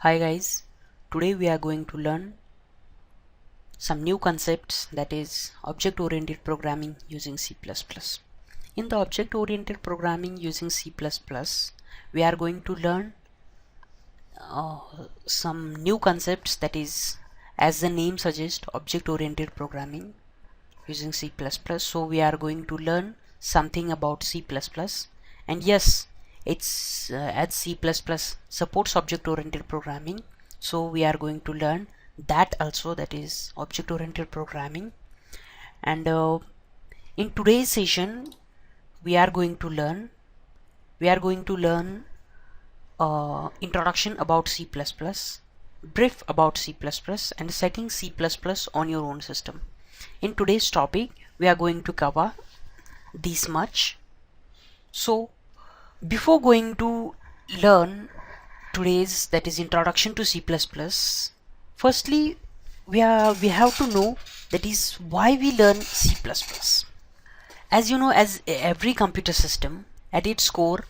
Hi guys, today we are going to learn some new concepts, that is object-oriented programming using C++. In the object-oriented programming using C++, we are going to learn some new concepts, that is, as the name suggests, object-oriented programming using C++. So we are going to learn something about C++, and yes, it's as C++ supports object-oriented programming, so we are going to learn that also, that is object-oriented programming. And in today's session we are going to learn introduction about C++, brief about C++, and setting C++ on your own system. In today's topic we are going to cover this much. So before going to learn today's, that is introduction to C++, firstly we have to know, that is why we learn C++. As you know, as every computer system, at its core,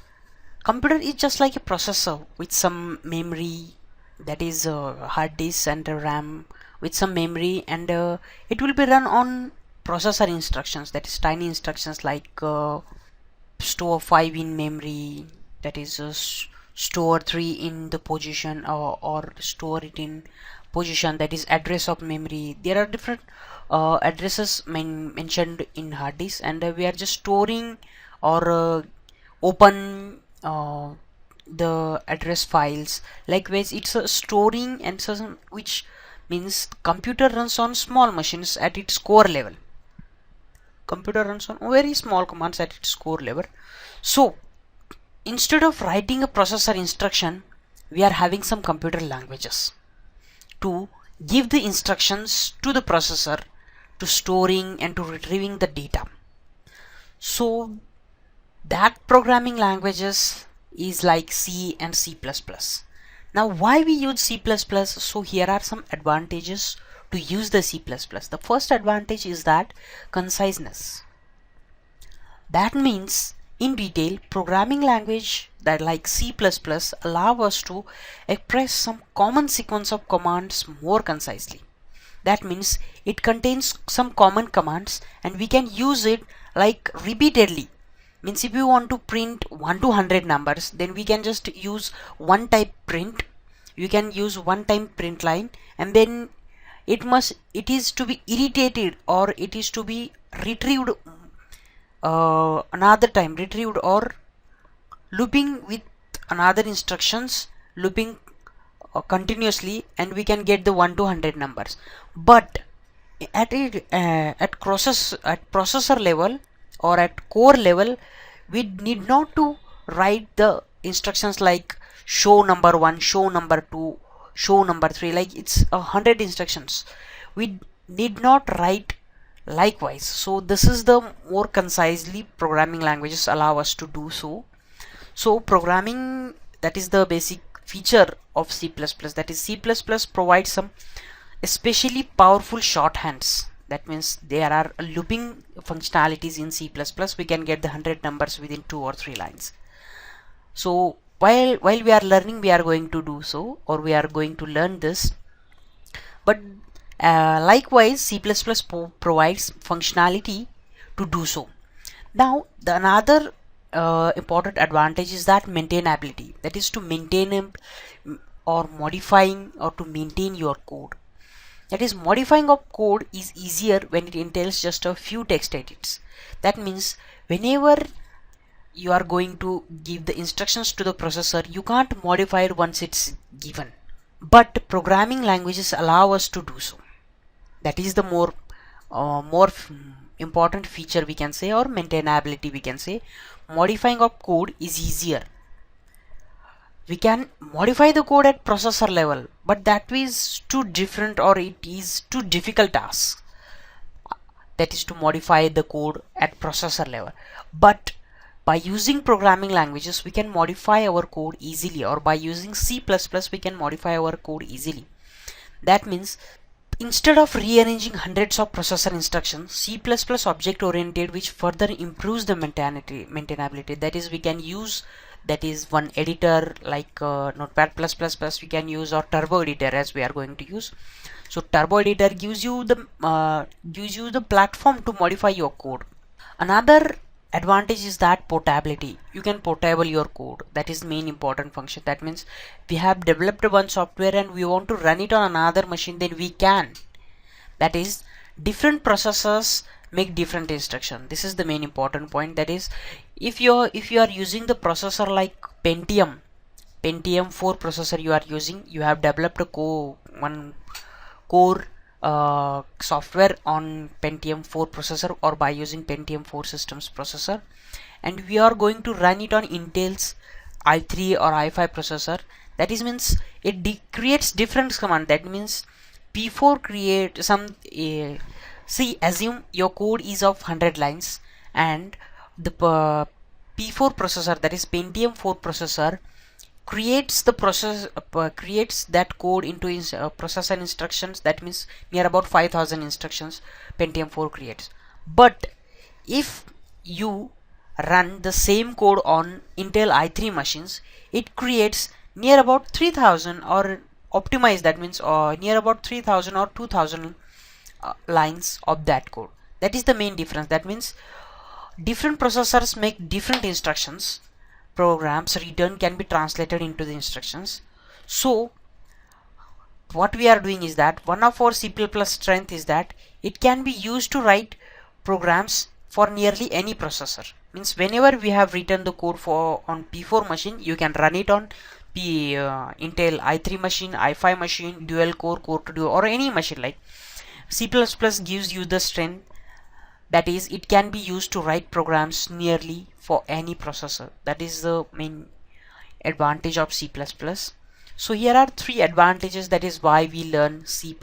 computer is just like a processor with some memory, that is a hard disk and a RAM with some memory, and it will be run on processor instructions, that is tiny instructions like store 5 in memory, that is store 3 in the position, or store it in position, that is address of memory. There are different addresses mentioned in hard disk, and we are just storing or open the address files. Likewise, it's a storing, and so, which means computer runs on small machines at its core level. Computer runs on very small commands at its core level. So instead of writing a processor instruction, we are having some computer languages to give the instructions to the processor to storing and to retrieving the data. So that programming languages is like C and C++. Now why we use C++? So here are some advantages to use the C++. The first advantage is that conciseness. That means in detail, programming language that like C++ allow us to express some common sequence of commands more concisely. That means it contains some common commands and we can use it like repeatedly. Means if you want to print 1 to 100 numbers, then we can just use one type print. You can use one time print line, and then it is to be iterated, or it is to be retrieved another time, retrieved or looping with another instructions, looping continuously, and we can get the 1 to 100 numbers. But at processor level or at core level, we need not to write the instructions like show number 1, show number 2, show number 3, like it's 100 instructions. We need not write likewise. So this is the more concisely programming languages allow us to do so. So programming, that is the basic feature of C++, that is C++ provides some especially powerful shorthands. That means there are looping functionalities in C++. We can get the 100 numbers within 2 or 3 lines. So while we are learning, we are going to do so, or we are going to learn this. But likewise, C++ provides functionality to do so. Now the another important advantage is that maintainability, that is to maintain or modifying or to maintain your code. That is, modifying of code is easier when it entails just a few text edits. That means whenever you are going to give the instructions to the processor, you can't modify it once it's given. But programming languages allow us to do so. That is the more important feature we can say, or maintainability we can say. Modifying of code is easier. We can modify the code at processor level, but that is too different, or it is too difficult task. That is to modify the code at processor level. But by using programming languages, we can modify our code easily, or by using C++, we can modify our code easily. That means instead of rearranging hundreds of processor instructions, C++ object oriented, which further improves the maintainability. That is, we can use that is one editor like Notepad++, we can use, or Turbo Editor as we are going to use. So Turbo Editor gives you the platform to modify your code. Another advantage is that portability. You can portable your code. That is main important function. That means we have developed one software and we want to run it on another machine, then we can. That is, different processors make different instruction. This is the main important point. That is, if you are using the processor like Pentium 4 processor you are using, you have developed a one core software on Pentium 4 processor or by using Pentium 4 systems processor, and we are going to run it on Intel's i3 or i5 processor. That is means it creates different command. That means P4 create some see, assume your code is of 100 lines and the P4 processor, that is Pentium 4 processor, creates that code into processor instructions. That means near about 5000 instructions Pentium 4 creates. But if you run the same code on Intel i3 machines, it creates near about 3000 or optimized, that means near about 3000 or 2000 lines of that code. That is the main difference. That means different processors make different instructions. Programs written can be translated into the instructions. So what we are doing is that one of our C++ strength is that it can be used to write programs for nearly any processor. Means whenever we have written the code for on P4 machine, you can run it on Intel i3 machine, i5 machine, dual core, core to duo, or any machine. Like C++ gives you the strength, that is, it can be used to write programs nearly for any processor. That is the main advantage of C++. So here are 3 advantages. That is why we learn C++.